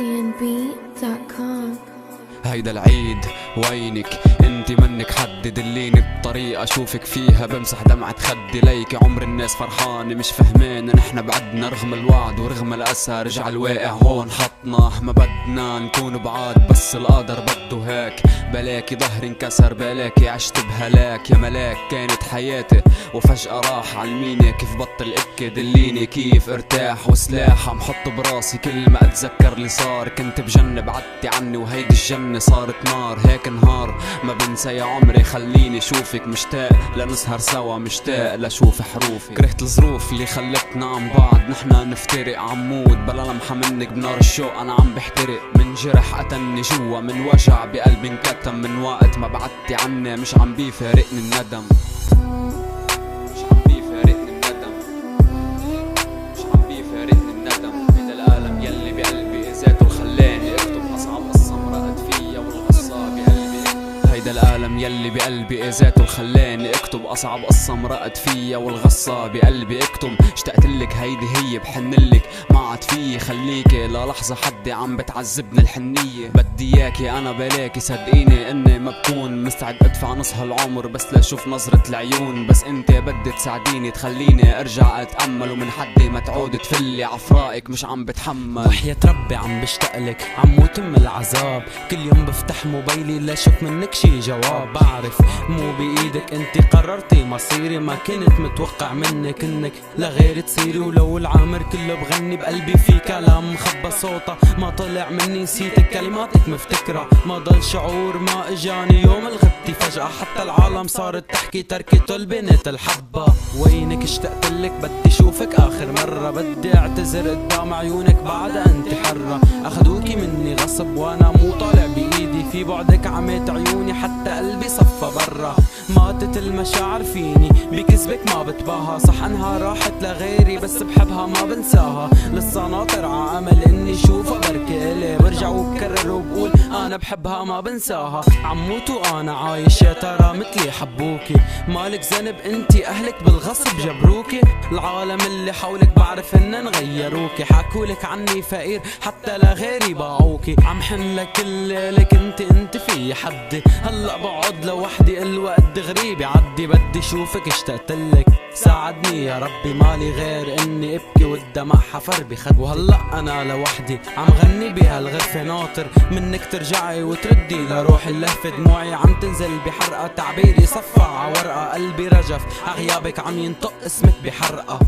cnb.com. هيدا العيد وينك انتي منك حد دليني بطريقة اشوفك فيها بمسح دمعة خدي ليكي عمر الناس فرحانة مش فهمان نحنا بعدنا رغم الوعد ورغم الأسى رجع الواقع هون حطنا ما بدنا نكون بعاد بس القدر بده هيك بلاكي ظهري انكسر بلاكي عشت بهلاك يا ملاك كانت حياتي وفجأة راح علميني كيف بطل ابكي دليني كيف ارتاح وسلاح عم حط براسي كل ما اتذكر اللي صار كنت بجنة بعدتي عني وهيدي الجنة صارت نار هيك نهار ما بنسى يا عمري خليني اشوفك مشتاق لنسهر سوا مشتاق لشوف حروفك كرهت الظروف اللي خلتنا عن بعض نحنا نفترق عمود بلا لمحة منك بنار الشوق انا عم بحترق من جرح قتلني جوا من وجع بقلبي انكتم من وقت ما بعدتي عني مش عم بيفارقني الندم مش عم بيفارقني الندم مش عم بيفارقني الندم هيدا الألم يلي بقلبي ذاته خلاني اكتب اصعب قصة مرقت فيا والقصة بقلبي هيدا الألم يلي بقلبي ذاته خلاني اكتب اصعب قصة مرقت فيا والغصة بقلبي اكتب اشتقتلك هيدي هي بحنلك ما عاد فيي خليكي للحظة حدي عم بتعذبني الحنية بدي اياكي انا بلاكي صدقيني اني ما بكون مستعد ادفع نص هالعمر بس لاشوف نظرة العيون بس انت بدي تساعديني تخليني ارجع اتأمل ومن حدي ما تعود تفلي عفرائك مش عم بتحمل وحياة ربي عم بشتقلك عم موت من العذاب كل يوم بفتح موبايلي لاشوف منك شي جواب بعرف مو بايدك انت قررتي مصيري ما كنت متوقع منك انك لغيري تصيري ولو العامر كله بغني بقلبي في كلام مخبى صوته ما طلع مني نسيتك كلماتك مفتكرة ما ضل شعور ما اجاني يوم الغبتي فجأة حتى العالم صارت تحكي تركته البنت الحبة وينك اشتقتلك بدي شوفك اخر مرة بدي اعتذر قدام عيونك بعد انت حرة اخدوكي مني غصب وانا مو طالع بايدي في بعدك عميت عيوني حتى قلبي صفى برا ماتت المشاعر فيني بكذبك ما بتباها صح انها راحت لغيري بس بحبها ما بنساها لسه ناطر ع امل اني شوفها بركي الي برجع وبكرر وبقول انا بحبها ما بنساها عموت وانا عايش يا ترى مثلي حبوكي مالك ذنب انتي اهلك بالغصب جبروكي العالم اللي حولك بعرف هن غيروكي حكولك عني فقير حتى لغيري باعوكي عم حن لك الليلة انت في حدي هلا بقعد لوحدي الوقت غريب يعدي بدي شوفك اشتقتلك ساعدني يا ربي مالي غير اني ابكي والدمع حفر بخدي وهلا انا لوحدي عم غني بهالغرفة ناطر منك ترجعي وتردي لروحي اللهفة دموعي عم تنزل بحرقة تعبيري صفى ع ورقة قلبي رجف عغيابك عم ينطق اسمك بحرقة